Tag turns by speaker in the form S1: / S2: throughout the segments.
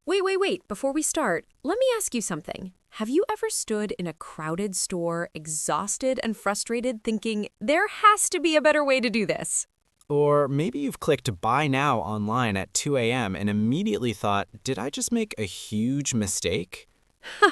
S1: Wait. Before we start, let me ask you something. Have you ever stood in a crowded store, exhausted and frustrated, thinking, there has to be a better way to do this?
S2: Or maybe you've clicked buy now online at 2 a.m. and immediately thought, did I just make a huge mistake?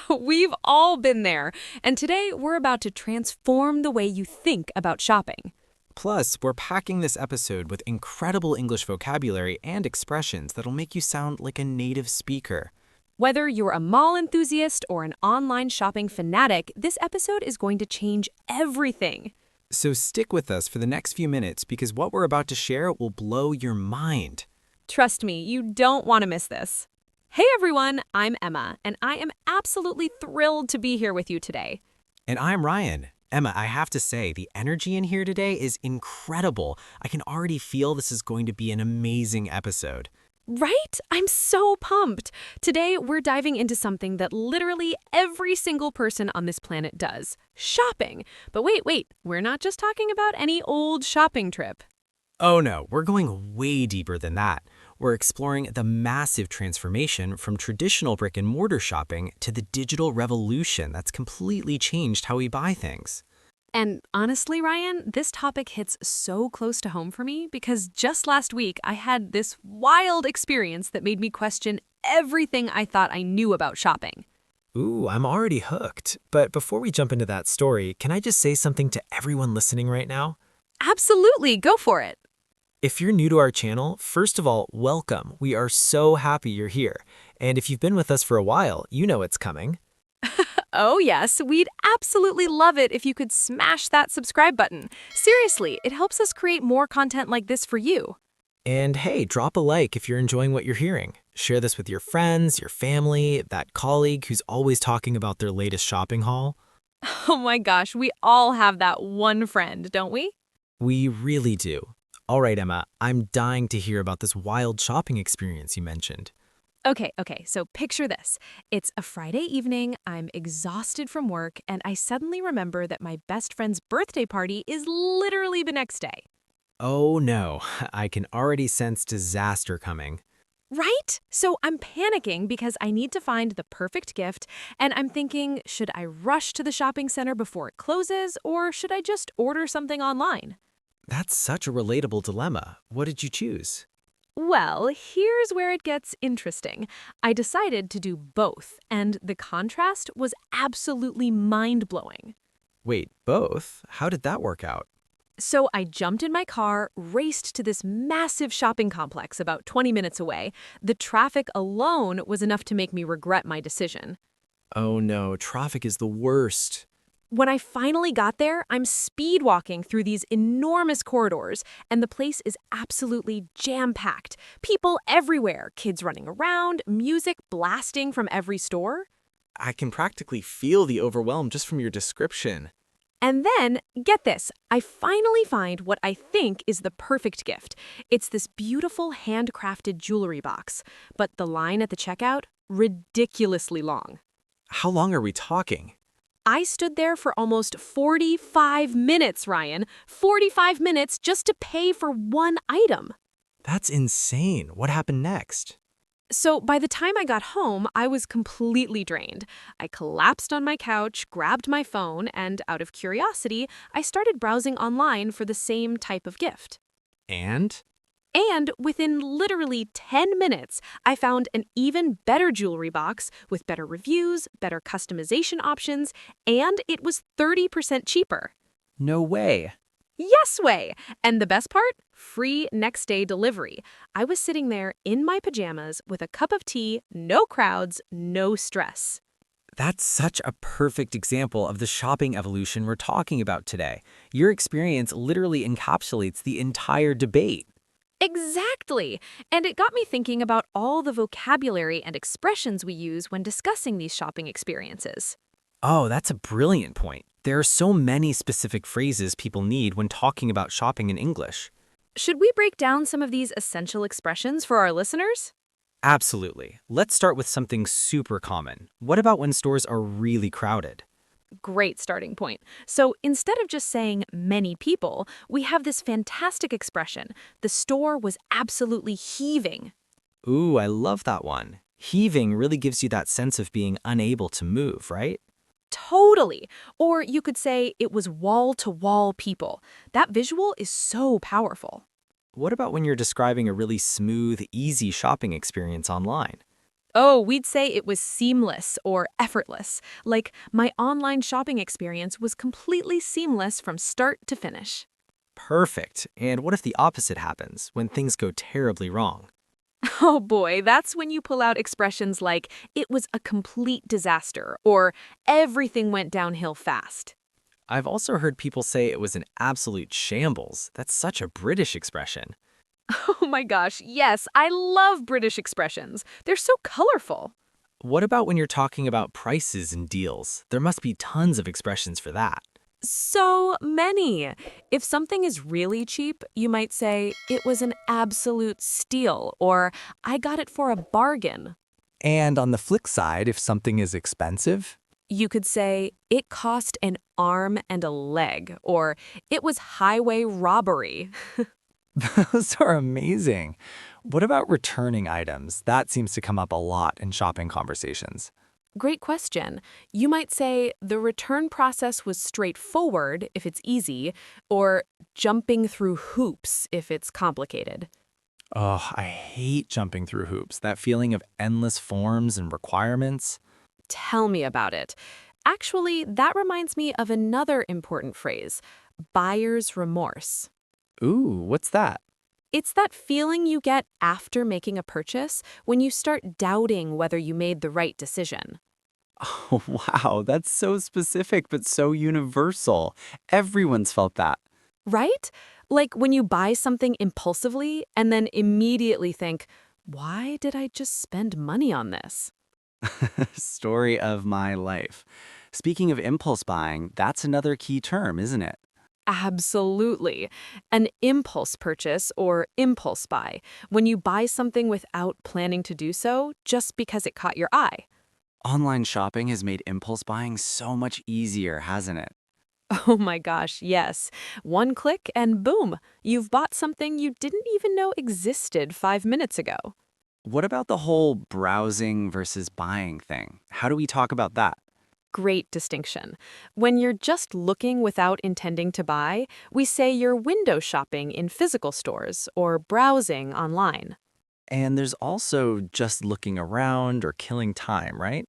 S1: We've all been there. And today we're about to transform the way you think about shopping.
S2: Plus, we're packing this episode with incredible English vocabulary and expressions that'll make you sound like a native speaker.
S1: Whether you're a mall enthusiast or an online shopping fanatic, this episode is going to change everything.
S2: So stick with us for the next few minutes because what we're about to share will blow your mind.
S1: Trust me, you don't want to miss this. Hey everyone, I'm Emma, and I am absolutely thrilled to be here with you today.
S2: And I'm Ryan. Emma, I have to say, the energy in here today is incredible. I can already feel this is going to be an amazing episode.
S1: Right? I'm so pumped. Today, we're diving into something that literally every single person on this planet does, shopping. But wait, we're not just talking about any old shopping trip.
S2: Oh no, we're going way deeper than that. We're exploring the massive transformation from traditional brick and mortar shopping to the digital revolution that's completely changed how we buy things.
S1: And honestly, Ryan, this topic hits so close to home for me because just last week I had this wild experience that made me question everything I thought I knew about shopping.
S3: Ooh, I'm already hooked. But before we jump into that story, can I just say something to everyone listening right now?
S1: Absolutely, go for it.
S3: If you're new to our channel, first of all, welcome. We are so happy you're here. And if you've been with us for a while, you know it's coming.
S1: Oh yes, we'd absolutely love it if you could smash that subscribe button. Seriously, it helps us create more content like this for you.
S3: And hey, drop a like if you're enjoying what you're hearing. Share this with your friends, your family, that colleague who's always talking about their latest shopping haul.
S1: Oh my gosh, we all have that one friend, don't we?
S3: We really do. All right, Emma, I'm dying to hear about this wild shopping experience you mentioned.
S1: Okay, so picture this. It's a Friday evening, I'm exhausted from work, and I suddenly remember that my best friend's birthday party is literally the next day.
S2: Oh no, I can already sense disaster coming.
S1: Right? So I'm panicking because I need to find the perfect gift, and I'm thinking, should I rush to the shopping center before it closes, or should I just order something online?
S2: That's such a relatable dilemma. What did you choose?
S1: Well, here's where it gets interesting. I decided to do both, and the contrast was absolutely mind-blowing.
S2: Wait, both? How did that work out?
S1: So I jumped in my car, raced to this massive shopping complex about 20 minutes away. The traffic alone was enough to make me regret my decision.
S2: Oh no, traffic is the worst.
S1: When I finally got there, I'm speed walking through these enormous corridors, and the place is absolutely jam-packed. People everywhere, kids running around, music blasting from every store.
S2: I can practically feel the overwhelm just from your description.
S1: And then, get this, I finally find what I think is the perfect gift. It's this beautiful handcrafted jewelry box, but the line at the checkout, ridiculously long.
S2: How long are we talking?
S1: I stood there for almost 45 minutes, Ryan. 45 minutes just to pay for one item.
S3: That's insane. What happened next?
S1: So by the time I got home, I was completely drained. I collapsed on my couch, grabbed my phone, and out of curiosity, I started browsing online for the same type of gift.
S2: And?
S1: And within literally 10 minutes, I found an even better jewelry box with better reviews, better customization options, and it was 30% cheaper.
S2: No way.
S1: Yes way! And the best part? Free next day delivery. I was sitting there in my pajamas with a cup of tea, no crowds, no stress.
S2: That's such a perfect example of the shopping evolution we're talking about today. Your experience literally encapsulates the entire debate.
S1: Exactly! And it got me thinking about all the vocabulary and expressions we use when discussing these shopping experiences.
S2: Oh, that's a brilliant point. There are so many specific phrases people need when talking about shopping in English.
S1: Should we break down some of these essential expressions for our listeners?
S2: Absolutely. Let's start with something super common. What about when stores are really crowded?
S1: Great starting point. So instead of just saying many people, we have this fantastic expression. The store was absolutely heaving.
S2: Ooh, I love that one.
S3: Heaving really gives you that sense of being unable to move, right?
S1: Totally. Or you could say it was wall-to-wall people. That visual is so powerful.
S3: What about when you're describing a really smooth, easy shopping experience online?
S1: Oh, we'd say it was seamless or effortless. Like, my online shopping experience was completely seamless from start to finish.
S3: Perfect. And what if the opposite happens, when things go terribly wrong?
S1: Oh boy, that's when you pull out expressions like, it was a complete disaster, or everything went downhill fast.
S3: I've also heard people say it was an absolute shambles. That's such a British expression.
S1: Oh my gosh, yes, I love British expressions. They're so colorful.
S3: What about when you're talking about prices and deals? There must be tons of expressions for that.
S1: So many. If something is really cheap, you might say, it was an absolute steal, or I got it for a bargain.
S4: And on the flip side, if something is expensive,
S1: You could say, it cost an arm and a leg, or it was highway robbery.
S4: those are amazing. What about returning items? That seems to come up a lot in shopping conversations.
S1: Great question. You might say the return process was straightforward if it's easy, or jumping through hoops if it's complicated.
S4: Oh, I hate jumping through hoops. That feeling of endless forms and requirements.
S1: Tell me about it. Actually, that reminds me of another important phrase, buyer's remorse.
S4: Ooh, what's that?
S1: It's that feeling you get after making a purchase when you start doubting whether you made the right decision.
S4: Oh, wow, that's so specific but so universal. Everyone's felt that.
S1: Right? Like when you buy something impulsively and then immediately think, why did I just spend money on this?
S4: Story of my life. Speaking of impulse buying, that's another key term, isn't it?
S1: Absolutely. An impulse purchase or impulse buy, when you buy something without planning to do so just because it caught your eye.
S4: Online shopping has made impulse buying so much easier, hasn't it?
S1: Oh my gosh, yes. One click and boom, you've bought something you didn't even know existed 5 minutes ago.
S4: What about the whole browsing versus buying thing? How do we talk about that?
S1: Great distinction. When you're just looking without intending to buy, we say you're window shopping in physical stores or browsing online.
S4: And there's also just looking around or killing time, right?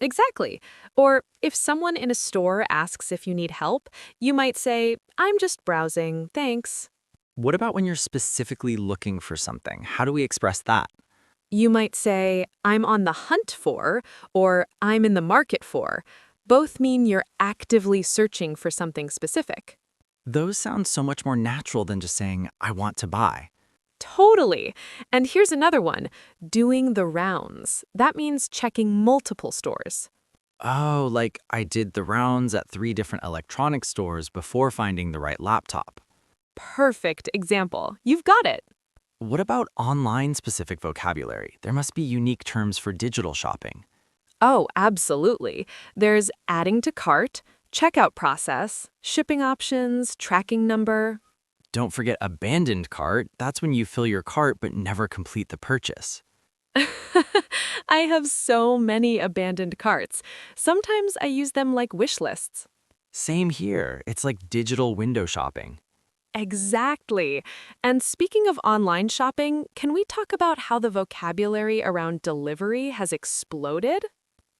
S1: Exactly. Or if someone in a store asks if you need help, you might say, I'm just browsing, thanks.
S4: What about when you're specifically looking for something? How do we express that?
S1: You might say, I'm on the hunt for, or I'm in the market for. Both mean you're actively searching for something specific.
S4: Those sound so much more natural than just saying, I want to buy.
S1: Totally. And here's another one, doing the rounds. That means checking multiple stores.
S4: Oh, like I did the rounds at 3 different electronics stores before finding the right laptop.
S1: Perfect example. You've got it.
S4: What about online-specific vocabulary? There must be unique terms for digital shopping.
S1: Oh, absolutely. There's adding to cart, checkout process, shipping options, tracking number.
S4: Don't forget abandoned cart. That's when you fill your cart but never complete the purchase.
S1: I have so many abandoned carts. Sometimes I use them like wish lists.
S4: Same here. It's like digital window shopping.
S1: Exactly. And speaking of online shopping, can we talk about how the vocabulary around delivery has exploded?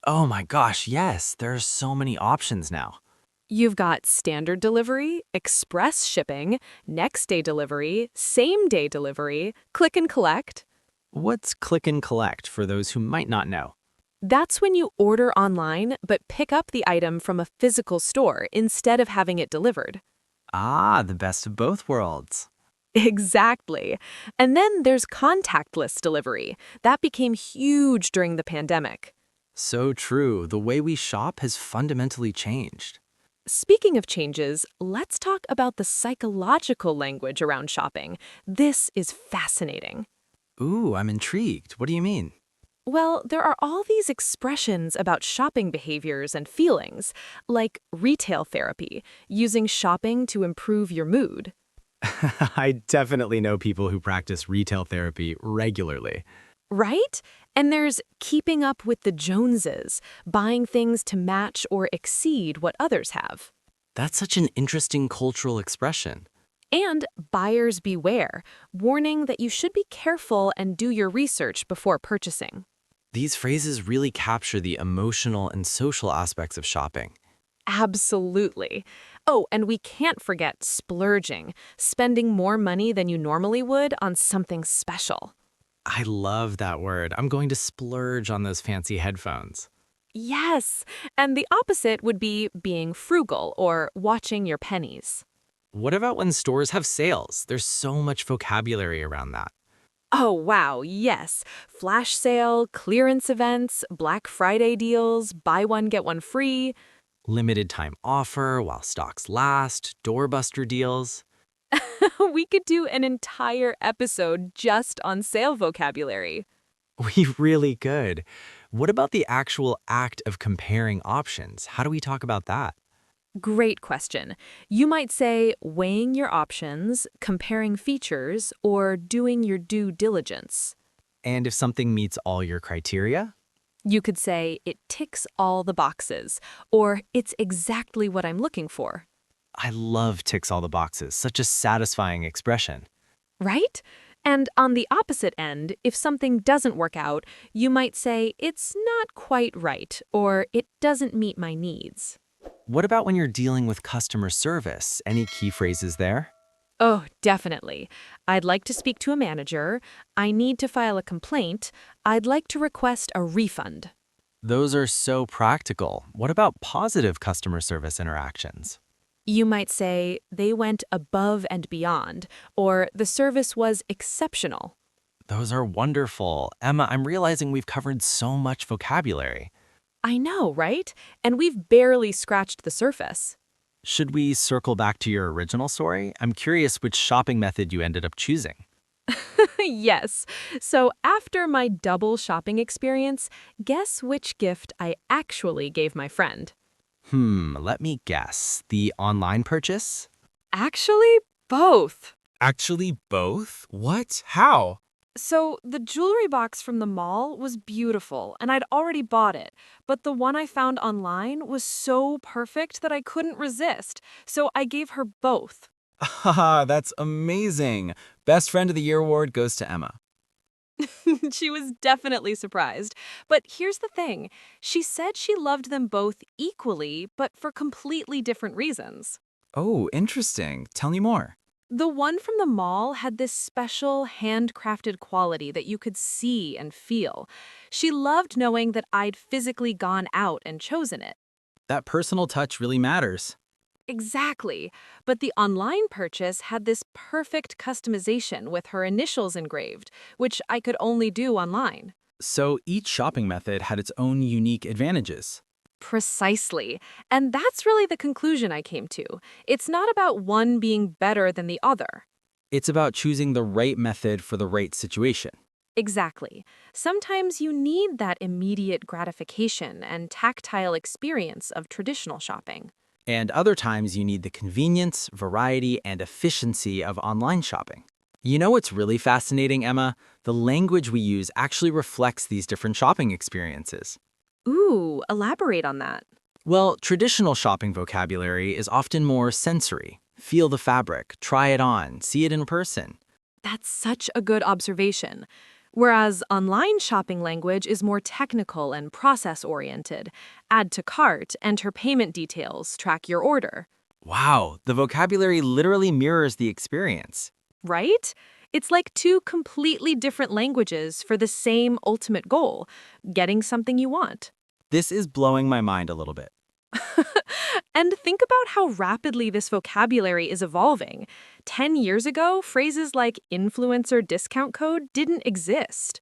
S4: Oh my gosh, yes. There are so many options now.
S1: You've got standard delivery, express shipping, next day delivery, same day delivery, click and collect.
S4: What's click and collect for those who might not know?
S1: That's when you order online but pick up the item from a physical store instead of having it delivered.
S4: Ah, the best of both worlds.
S1: Exactly. And then there's contactless delivery. That became huge during the pandemic.
S4: So true. The way we shop has fundamentally changed.
S1: Speaking of changes, let's talk about the psychological language around shopping. This is fascinating.
S4: Ooh, I'm intrigued. What do you mean?
S1: Well, there are all these expressions about shopping behaviors and feelings, like retail therapy, using shopping to improve your mood.
S3: I definitely know people who practice retail therapy regularly.
S1: Right? And there's keeping up with the Joneses, buying things to match or exceed what others have.
S2: That's such an interesting cultural expression.
S1: And buyers beware, warning that you should be careful and do your research before purchasing.
S2: These phrases really capture the emotional and social aspects of shopping.
S1: Absolutely. Oh, and we can't forget splurging, spending more money than you normally would on something special.
S2: I love that word. I'm going to splurge on those fancy headphones.
S1: Yes, and the opposite would be being frugal or watching your pennies.
S2: What about when stores have sales? There's so much vocabulary around that.
S1: Oh, wow, yes. Flash sale, clearance events, Black Friday deals, buy one, get one free.
S2: Limited time offer while stocks last, doorbuster deals.
S1: We could do an entire episode just on sale vocabulary.
S2: We really could. What about the actual act of comparing options? How do we talk about that?
S1: Great question. You might say weighing your options, comparing features, or doing your due diligence.
S2: And if something meets all your criteria?
S1: You could say it ticks all the boxes, or it's exactly what I'm looking for.
S2: I love ticks all the boxes, such a satisfying expression.
S1: Right? And on the opposite end, if something doesn't work out, you might say it's not quite right, or it doesn't meet my needs.
S2: What about when you're dealing with customer service? Any key phrases there?
S1: Oh, definitely. I'd like to speak to a manager. I need to file a complaint. I'd like to request a refund.
S2: Those are so practical. What about positive customer service interactions?
S1: You might say they went above and beyond, or the service was exceptional.
S2: Those are wonderful. Emma, I'm realizing we've covered so much vocabulary.
S1: I know, right? And we've barely scratched the surface.
S2: Should we circle back to your original story? I'm curious which shopping method you ended up choosing.
S1: Yes. So after my double shopping experience, guess which gift I actually gave my friend?
S2: Let me guess. The online purchase?
S1: Actually, both.
S3: Actually, both? What? How?
S1: So the jewelry box from the mall was beautiful, and I'd already bought it. But the one I found online was so perfect that I couldn't resist. So I gave her both.
S4: Haha, that's amazing. Best Friend of the Year award goes to Emma.
S1: She was definitely surprised. But here's the thing. She said she loved them both equally, but for completely different reasons.
S4: Oh, interesting. Tell me more.
S1: The one from the mall had this special handcrafted quality that you could see and feel. She loved knowing that I'd physically gone out and chosen it.
S3: That personal touch really matters.
S1: Exactly. But the online purchase had this perfect customization with her initials engraved, which I could only do online.
S3: So each shopping method had its own unique advantages.
S1: Precisely. And that's really the conclusion I came to. It's not about one being better than the other.
S3: It's about choosing the right method for the right situation.
S1: Exactly. Sometimes you need that immediate gratification and tactile experience of traditional shopping.
S3: And other times you need the convenience, variety, and efficiency of online shopping. You know what's really fascinating, Emma? The language we use actually reflects these different shopping experiences.
S1: Ooh, elaborate on that.
S3: Well, traditional shopping vocabulary is often more sensory. Feel the fabric, try it on, see it in person.
S1: That's such a good observation. Whereas online shopping language is more technical and process-oriented. Add to cart, enter payment details, track your order.
S3: Wow, the vocabulary literally mirrors the experience.
S1: Right? It's like two completely different languages for the same ultimate goal, getting something you want.
S3: This is blowing my mind a little bit.
S1: And think about how rapidly this vocabulary is evolving. 10 years ago, phrases like influencer discount code didn't exist.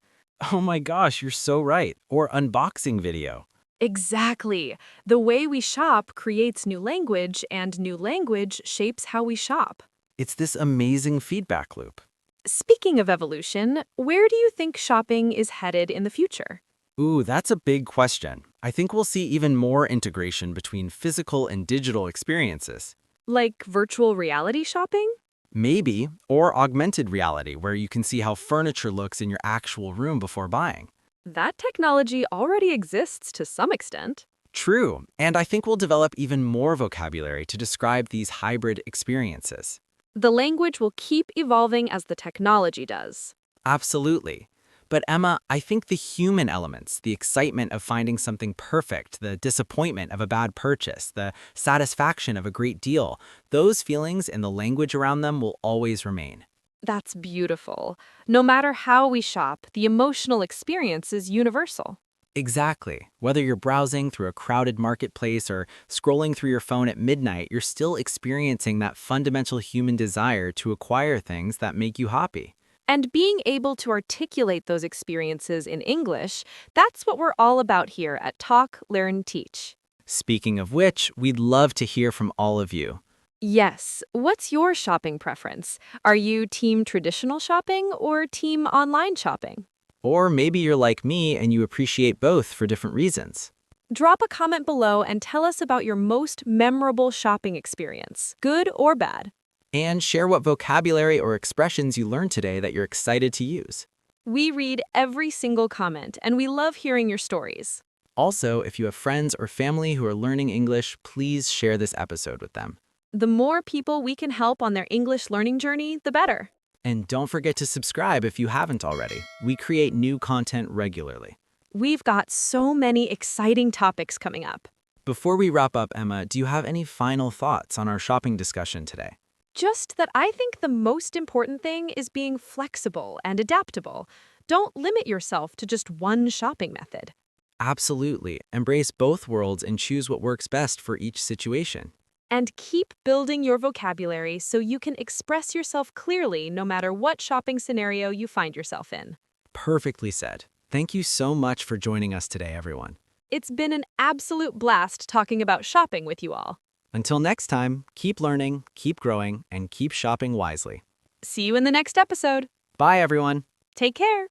S3: Oh my gosh, you're so right. Or unboxing video.
S1: Exactly. The way we shop creates new language, and new language shapes how we shop.
S3: It's this amazing feedback loop.
S1: Speaking of evolution, where do you think shopping is headed in the future?
S3: Ooh, that's a big question. I think we'll see even more integration between physical and digital experiences.
S1: Like virtual reality shopping?
S3: Maybe, or augmented reality, where you can see how furniture looks in your actual room before buying.
S1: That technology already exists to some extent.
S3: True, and I think we'll develop even more vocabulary to describe these hybrid experiences.
S1: The language will keep evolving as the technology does.
S3: Absolutely. But Emma, I think the human elements, the excitement of finding something perfect, the disappointment of a bad purchase, the satisfaction of a great deal, those feelings and the language around them will always remain.
S1: That's beautiful. No matter how we shop, the emotional experience is universal.
S3: Exactly. Whether you're browsing through a crowded marketplace or scrolling through your phone at midnight, you're still experiencing that fundamental human desire to acquire things that make you happy.
S1: And being able to articulate those experiences in English, that's what we're all about here at Talk, Learn, Teach.
S3: Speaking of which, we'd love to hear from all of you.
S1: Yes, what's your shopping preference? Are you team traditional shopping or team online shopping?
S3: Or maybe you're like me and you appreciate both for different reasons.
S1: Drop a comment below and tell us about your most memorable shopping experience, good or bad.
S3: And share what vocabulary or expressions you learned today that you're excited to use.
S1: We read every single comment, and we love hearing your stories.
S3: Also, if you have friends or family who are learning English, please share this episode with them.
S1: The more people we can help on their English learning journey, the better.
S3: And don't forget to subscribe if you haven't already. We create new content regularly.
S1: We've got so many exciting topics coming up.
S3: Before we wrap up, Emma, do you have any final thoughts on our shopping discussion today?
S1: Just that I think the most important thing is being flexible and adaptable. Don't limit yourself to just one shopping method.
S3: Absolutely. Embrace both worlds and choose what works best for each situation.
S1: And keep building your vocabulary so you can express yourself clearly no matter what shopping scenario you find yourself in.
S3: Perfectly said. Thank you so much for joining us today, everyone.
S1: It's been an absolute blast talking about shopping with you all.
S3: Until next time, keep learning, keep growing, and keep shopping wisely.
S1: See you in the next episode.
S3: Bye, everyone.
S1: Take care.